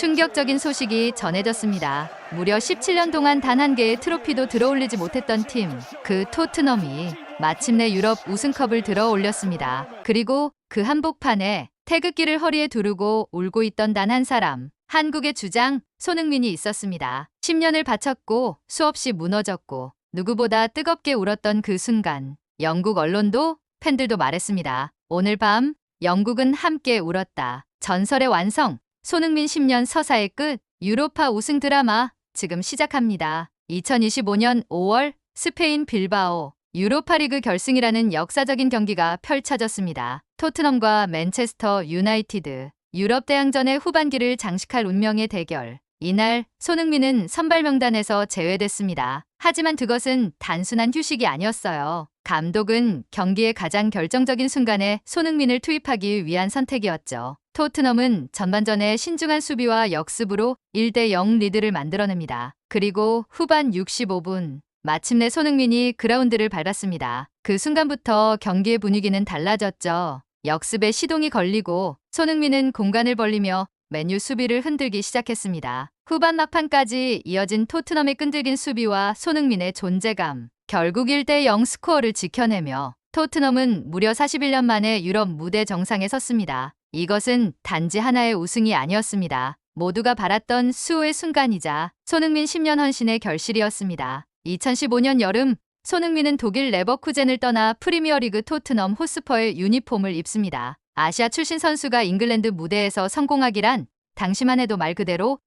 충격적인 소식이 전해졌습니다. 무려 17년 동안 단 한 개의 트로피도 들어올리지 못했던 팀, 그 토트넘이 마침내 유럽 우승컵을 들어올렸습니다. 그리고 그 한복판에 태극기를 허리에 두르고 울고 있던 단 한 사람, 한국의 주장 손흥민이 있었습니다. 10년을 바쳤고 수없이 무너졌고 누구보다 뜨겁게 울었던 그 순간, 영국 언론도 팬들도 말했습니다. 오늘 밤 영국은 함께 울었다. 전설의 완성, 손흥민 10년 서사의 끝, 유로파 우승 드라마 지금 시작합니다. 2025년 5월 스페인 빌바오 유로파리그 결승이라는 역사적인 경기가 펼쳐졌습니다. 토트넘과 맨체스터 유나이티드, 유럽 대항전의 후반기를 장식할 운명의 대결. 이날 손흥민은 선발 명단에서 제외됐습니다. 하지만 그것은 단순한 휴식이 아니었어요. 감독은 경기의 가장 결정적인 순간에 손흥민을 투입하기 위한 선택이었죠. 토트넘은 전반전에 신중한 수비와 역습으로 1대0 리드를 만들어냅니다. 그리고 후반 65분 마침내 손흥민이 그라운드를 밟았습니다. 그 순간부터 경기의 분위기는 달라졌죠. 역습에 시동이 걸리고 손흥민은 공간을 벌리며 맨유 수비를 흔들기 시작했습니다. 후반 막판까지 이어진 토트넘의 끈질긴 수비와 손흥민의 존재감, 결국 1대0 스코어를 지켜내며 토트넘은 무려 41년 만에 유럽 무대 정상에 섰습니다. 이것은 단지 하나의 우승이 아니었습니다. 모두가 바랐던 수호의 순간이자 손흥민 10년 헌신의 결실이었습니다. 2015년 여름 손흥민은 독일 레버쿠젠을 떠나 프리미어리그 토트넘 호스퍼의 유니폼을 입습니다. 아시아 출신 선수가 잉글랜드 무대에서 성공하기란 당시만 해도 말 그대로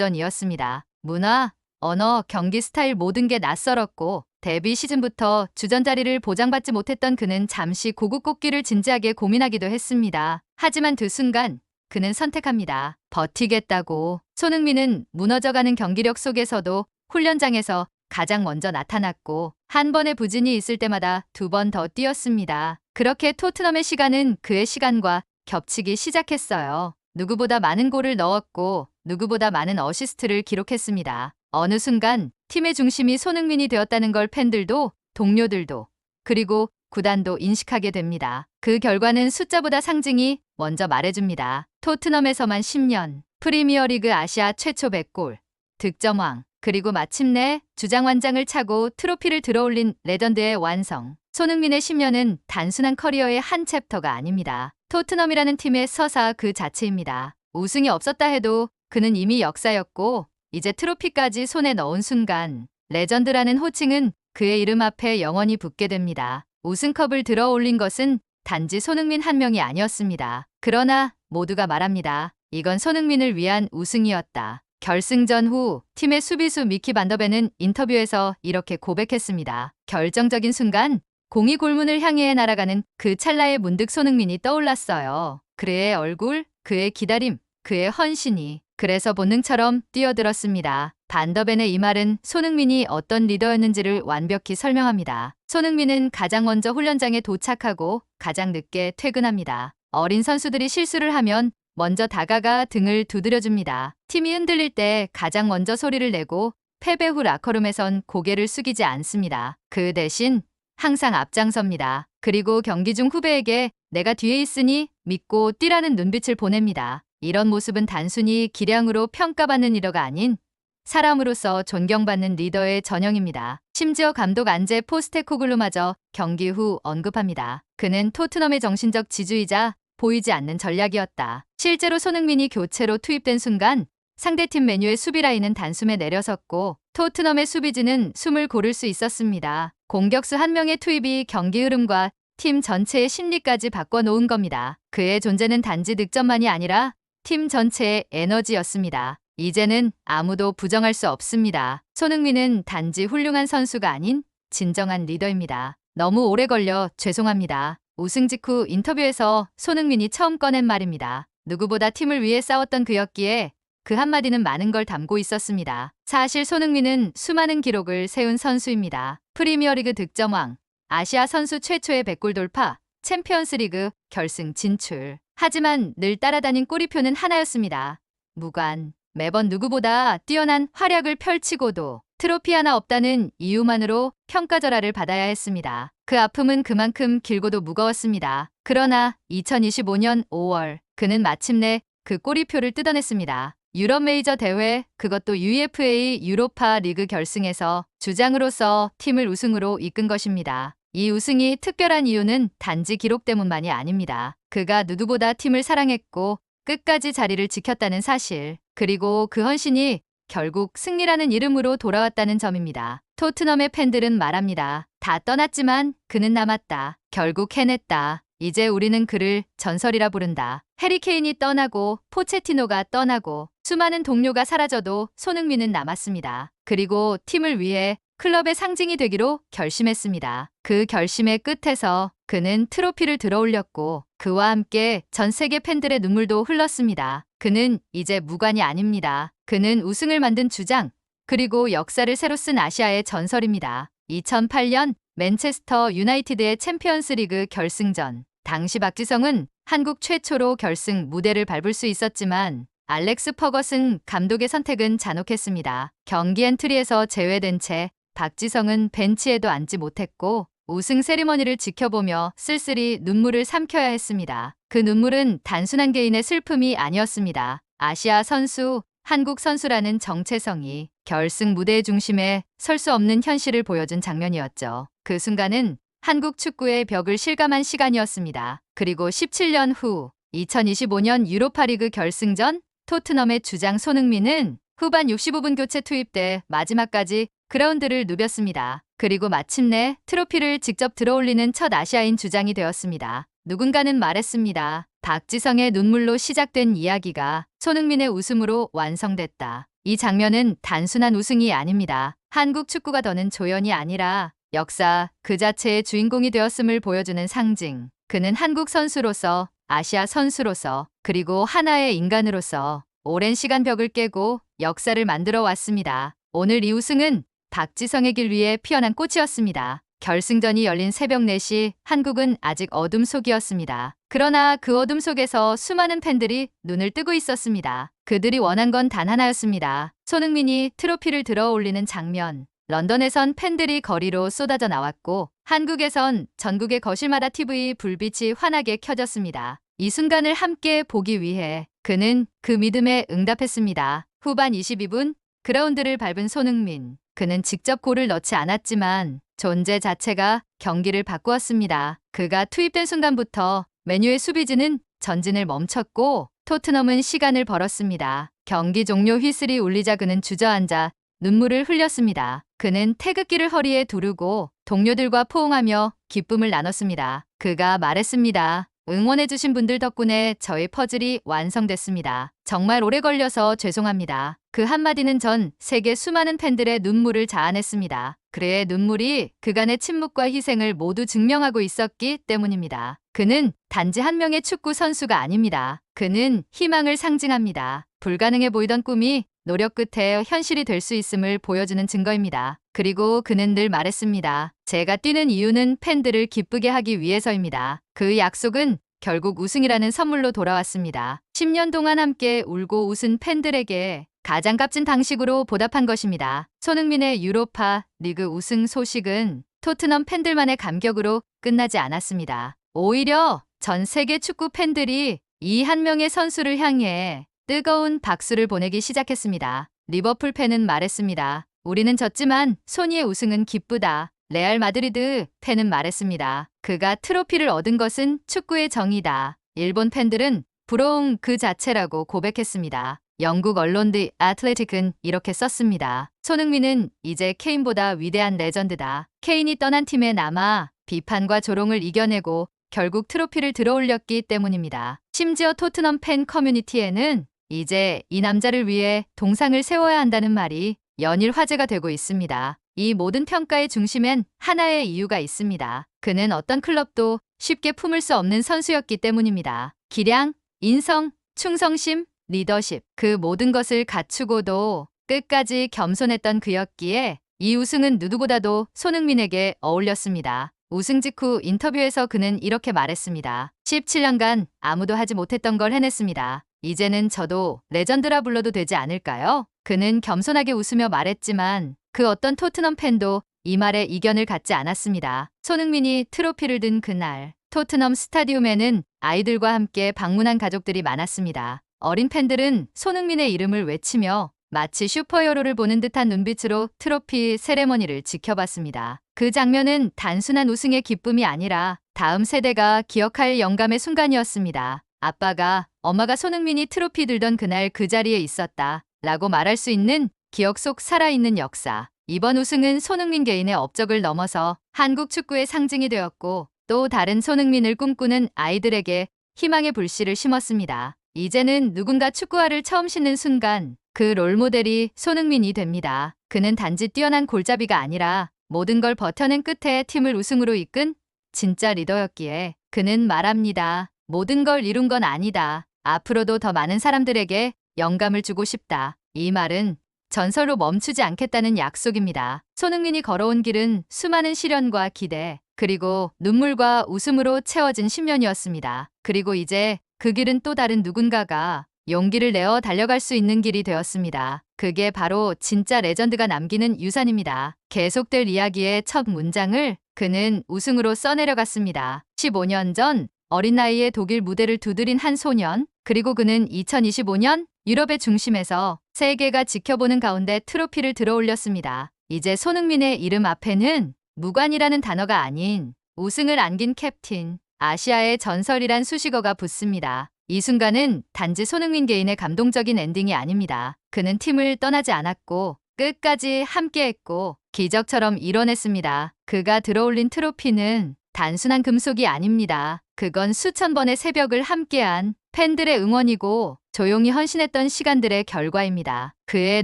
도전이었습니다. 문화, 언어, 경기 스타일 모든 게 낯설었고 데뷔 시즌부터 주전 자리를 보장받지 못했던 그는 잠시 고국 꽂기를 진지하게 고민하기도 했습니다. 하지만 그 순간 그는 선택합니다. 버티겠다고. 손흥민은 무너져가는 경기력 속에서도 훈련장에서 가장 먼저 나타났고 한 번의 부진이 있을 때마다 두 번 더 뛰었습니다. 그렇게 토트넘의 시간은 그의 시간과 겹치기 시작했어요. 누구보다 많은 골을 넣었고 누구보다 많은 어시스트를 기록했습니다. 어느 순간 팀의 중심이 손흥민이 되었다는 걸 팬들도 동료들도 그리고 구단도 인식하게 됩니다. 그 결과는 숫자보다 상징이 먼저 말해줍니다. 토트넘에서만 10년, 프리미어리그 아시아 최초 100골, 득점왕, 그리고 마침내 주장완장을 차고 트로피를 들어올린 레전드의 완성. 손흥민의 10년은 단순한 커리어의 한 챕터가 아닙니다. 토트넘이라는 팀의 서사 그 자체입니다. 우승이 없었다 해도 그는 이미 역사였고 이제 트로피까지 손에 넣은 순간 레전드라는 호칭은 그의 이름 앞에 영원히 붙게 됩니다. 우승컵을 들어올린 것은 단지 손흥민 한 명이 아니었습니다. 그러나 모두가 말합니다. 이건 손흥민을 위한 우승이었다. 결승전 후 팀의 수비수 미키 반더벤은 인터뷰에서 이렇게 고백했습니다. 결정적인 순간 공이 골문을 향해 날아가는 그 찰나에 문득 손흥민이 떠올랐어요. 그의 얼굴, 그의 기다림, 그의 헌신이 그래서 본능처럼 뛰어들었습니다. 반더벤의 이 말은 손흥민이 어떤 리더였는지를 완벽히 설명합니다. 손흥민은 가장 먼저 훈련장에 도착하고 가장 늦게 퇴근합니다. 어린 선수들이 실수를 하면 먼저 다가가 등을 두드려줍니다. 팀이 흔들릴 때 가장 먼저 소리를 내고 패배 후 라커룸에선 고개를 숙이지 않습니다. 그 대신 항상 앞장섭니다. 그리고 경기 중 후배에게 내가 뒤에 있으니 믿고 뛰라는 눈빛을 보냅니다. 이런 모습은 단순히 기량으로 평가받는 리더가 아닌 사람으로서 존경받는 리더의 전형입니다. 심지어 감독 안제 포스테코글루마저 경기 후 언급합니다. 그는 토트넘의 정신적 지주이자 보이지 않는 전략이었다. 실제로 손흥민이 교체로 투입된 순간 상대팀 맨유의 수비 라인은 단숨에 내려섰고 토트넘의 수비진은 숨을 고를 수 있었습니다. 공격수 한 명의 투입이 경기 흐름과 팀 전체의 심리까지 바꿔놓은 겁니다. 그의 존재는 단지 득점만이 아니라 팀 전체의 에너지였습니다. 이제는 아무도 부정할 수 없습니다. 손흥민은 단지 훌륭한 선수가 아닌 진정한 리더입니다. 너무 오래 걸려 죄송합니다. 우승 직후 인터뷰에서 손흥민이 처음 꺼낸 말입니다. 누구보다 팀을 위해 싸웠던 그였기에 그 한마디는 많은 걸 담고 있었습니다. 사실 손흥민은 수많은 기록을 세운 선수입니다. 프리미어리그 득점왕, 아시아 선수 최초의 100골 돌파, 챔피언스리그 결승 진출. 하지만 늘 따라다닌 꼬리표는 하나였습니다. 무관. 매번 누구보다 뛰어난 활약을 펼치고도 트로피 하나 없다는 이유만으로 평가절하를 받아야 했습니다. 그 아픔은 그만큼 길고도 무거웠습니다. 그러나 2025년 5월 그는 마침내 그 꼬리표를 뜯어냈습니다. 유럽 메이저 대회, 그것도 UEFA 유로파 리그 결승에서 주장으로서 팀을 우승으로 이끈 것입니다. 이 우승이 특별한 이유는 단지 기록 때문만이 아닙니다. 그가 누구보다 팀을 사랑했고 끝까지 자리를 지켰다는 사실, 그리고 그 헌신이 결국 승리라는 이름으로 돌아왔다는 점입니다. 토트넘의 팬들은 말합니다. 다 떠났지만 그는 남았다. 결국 해냈다. 이제 우리는 그를 전설이라 부른다. 해리 케인이 떠나고 포체티노가 떠나고 수많은 동료가 사라져도 손흥민은 남았습니다. 그리고 팀을 위해 클럽의 상징이 되기로 결심했습니다. 그 결심의 끝에서 그는 트로피를 들어올렸고 그와 함께 전 세계 팬들의 눈물도 흘렀습니다. 그는 이제 무관이 아닙니다. 그는 우승을 만든 주장, 그리고 역사를 새로 쓴 아시아의 전설입니다. 2008년 맨체스터 유나이티드의 챔피언스 리그 결승전. 당시 박지성은 한국 최초로 결승 무대를 밟을 수 있었지만 알렉스 퍼거슨 감독의 선택은 잔혹했습니다. 경기 엔트리에서 제외된 채 박지성은 벤치에도 앉지 못했고 우승 세리머니를 지켜보며 쓸쓸히 눈물을 삼켜야 했습니다. 그 눈물은 단순한 개인의 슬픔이 아니었습니다. 아시아 선수, 한국 선수라는 정체성이 결승 무대의 중심에 설 수 없는 현실을 보여준 장면이었죠. 그 순간은 한국 축구의 벽을 실감한 시간이었습니다. 그리고 17년 후 2025년 유로파리그 결승전 토트넘의 주장 손흥민은 후반 65분 교체 투입돼 마지막까지 그라운드를 누볐습니다. 그리고 마침내 트로피를 직접 들어올리는 첫 아시아인 주장이 되었습니다. 누군가는 말했습니다. 박지성의 눈물로 시작된 이야기가 손흥민의 웃음으로 완성됐다. 이 장면은 단순한 우승이 아닙니다. 한국 축구가 더는 조연이 아니라 역사 그 자체의 주인공이 되었음을 보여주는 상징. 그는 한국 선수로서, 아시아 선수로서, 그리고 하나의 인간으로서 오랜 시간 벽을 깨고 역사를 만들어 왔습니다. 오늘 이 우승은 박지성의 길 위에 피어난 꽃이었습니다. 결승전이 열린 새벽 4시 한국은 아직 어둠 속이었습니다. 그러나 그 어둠 속에서 수많은 팬들이 눈을 뜨고 있었습니다. 그들이 원한 건 단 하나였습니다. 손흥민이 트로피를 들어 올리는 장면. 런던에선 팬들이 거리로 쏟아져 나왔고 한국에선 전국의 거실마다 TV 불빛이 환하게 켜졌습니다. 이 순간을 함께 보기 위해 그는 그 믿음에 응답했습니다. 후반 22분 그라운드를 밟은 손흥민. 그는 직접 골을 넣지 않았지만 존재 자체가 경기를 바꾸었습니다. 그가 투입된 순간부터 맨유의 수비진은 전진을 멈췄고 토트넘은 시간을 벌었습니다. 경기 종료 휘슬이 울리자 그는 주저앉아 눈물을 흘렸습니다. 그는 태극기를 허리에 두르고 동료들과 포옹하며 기쁨을 나눴습니다. 그가 말했습니다. 응원해주신 분들 덕분에 저의 퍼즐이 완성됐습니다. 정말 오래 걸려서 죄송합니다. 그 한마디는 전 세계 수많은 팬들의 눈물을 자아냈습니다. 그의 눈물이 그간의 침묵과 희생을 모두 증명하고 있었기 때문입니다. 그는 단지 한 명의 축구 선수가 아닙니다. 그는 희망을 상징합니다. 불가능해 보이던 꿈이 노력 끝에 현실이 될 수 있음을 보여주는 증거입니다. 그리고 그는 늘 말했습니다. 제가 뛰는 이유는 팬들을 기쁘게 하기 위해서입니다. 그 약속은 결국 우승이라는 선물로 돌아왔습니다. 10년 동안 함께 울고 웃은 팬들에게 가장 값진 당식으로 보답한 것입니다. 손흥민의 유로파 리그 우승 소식은 토트넘 팬들만의 감격으로 끝나지 않았습니다. 오히려 전 세계 축구 팬들이 이 한 명의 선수를 향해 뜨거운 박수를 보내기 시작했습니다. 리버풀 팬은 말했습니다. 우리는 졌지만 소니의 우승은 기쁘다. 레알 마드리드 팬은 말했습니다. 그가 트로피를 얻은 것은 축구의 정의다. 일본 팬들은 부러움 그 자체라고 고백했습니다. 영국 언론 디 아틀레틱은 이렇게 썼습니다. 손흥민은 이제 케인보다 위대한 레전드다. 케인이 떠난 팀에 남아 비판과 조롱을 이겨내고 결국 트로피를 들어올렸기 때문입니다. 심지어 토트넘 팬 커뮤니티에는 이제 이 남자를 위해 동상을 세워야 한다는 말이 연일 화제가 되고 있습니다. 이 모든 평가의 중심엔 하나의 이유가 있습니다. 그는 어떤 클럽도 쉽게 품을 수 없는 선수였기 때문입니다. 기량, 인성, 충성심, 리더십, 그 모든 것을 갖추고도 끝까지 겸손했던 그였기에 이 우승은 누구보다도 손흥민에게 어울렸습니다. 우승 직후 인터뷰에서 그는 이렇게 말했습니다. 17년간 아무도 하지 못했던 걸 해냈습니다. 이제는 저도 레전드라 불러도 되지 않을까요? 그는 겸손하게 웃으며 말했지만 그 어떤 토트넘 팬도 이 말에 이견을 갖지 않았습니다. 손흥민이 트로피를 든 그날 토트넘 스타디움에는 아이들과 함께 방문한 가족들이 많았습니다. 어린 팬들은 손흥민의 이름을 외치며 마치 슈퍼히어로를 보는 듯한 눈빛으로 트로피 세레머니를 지켜봤습니다. 그 장면은 단순한 우승의 기쁨이 아니라 다음 세대가 기억할 영감의 순간이었습니다. 아빠가, 엄마가 손흥민이 트로피 들던 그날 그 자리에 있었다 라고 말할 수 있는 기억 속 살아있는 역사. 이번 우승은 손흥민 개인의 업적을 넘어서 한국 축구의 상징이 되었고 또 다른 손흥민을 꿈꾸는 아이들에게 희망의 불씨를 심었습니다. 이제는 누군가 축구화를 처음 신는 순간 그 롤모델이 손흥민이 됩니다. 그는 단지 뛰어난 골잡이가 아니라 모든 걸 버텨낸 끝에 팀을 우승으로 이끈 진짜 리더였기에 그는 말합니다. 모든 걸 이룬 건 아니다. 앞으로도 더 많은 사람들에게 영감을 주고 싶다. 이 말은 전설로 멈추지 않겠다는 약속입니다. 손흥민이 걸어온 길은 수많은 시련과 기대, 그리고 눈물과 웃음으로 채워진 10년이었습니다. 그리고 이제 그 길은 또 다른 누군가가 용기를 내어 달려갈 수 있는 길이 되었습니다. 그게 바로 진짜 레전드가 남기는 유산입니다. 계속될 이야기의 첫 문장을 그는 우승으로 써내려갔습니다. 15년 전 어린 나이에 독일 무대를 두드린 한 소년, 그리고 그는 2025년 유럽의 중심에서 세계가 지켜보는 가운데 트로피를 들어올렸습니다. 이제 손흥민의 이름 앞에는 무관이라는 단어가 아닌 우승을 안긴 캡틴, 아시아의 전설이란 수식어가 붙습니다. 이 순간은 단지 손흥민 개인의 감동적인 엔딩이 아닙니다. 그는 팀을 떠나지 않았고 끝까지 함께했고 기적처럼 이뤄냈습니다. 그가 들어올린 트로피는 단순한 금속이 아닙니다. 그건 수천 번의 새벽을 함께한 팬들의 응원이고 조용히 헌신했던 시간들의 결과입니다. 그의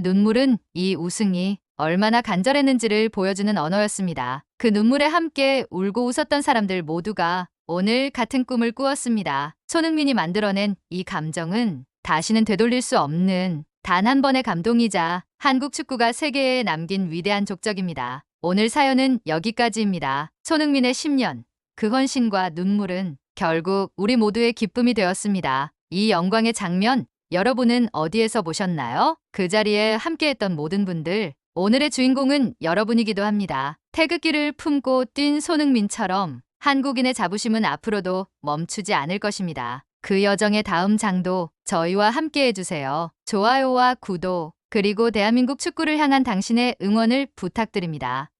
눈물은 이 우승이 얼마나 간절했는지를 보여주는 언어였습니다. 그 눈물에 함께 울고 웃었던 사람들 모두가 오늘 같은 꿈을 꾸었습니다. 손흥민이 만들어낸 이 감정은 다시는 되돌릴 수 없는 단 한 번의 감동이자 한국 축구가 세계에 남긴 위대한 족적입니다. 오늘 사연은 여기까지입니다. 손흥민의 10년, 그 헌신과 눈물은 결국 우리 모두의 기쁨이 되었습니다. 이 영광의 장면, 여러분은 어디에서 보셨나요? 그 자리에 함께했던 모든 분들, 오늘의 주인공은 여러분이기도 합니다. 태극기를 품고 뛴 손흥민처럼 한국인의 자부심은 앞으로도 멈추지 않을 것입니다. 그 여정의 다음 장도 저희와 함께 해주세요. 좋아요와 구독, 그리고 대한민국 축구를 향한 당신의 응원을 부탁드립니다.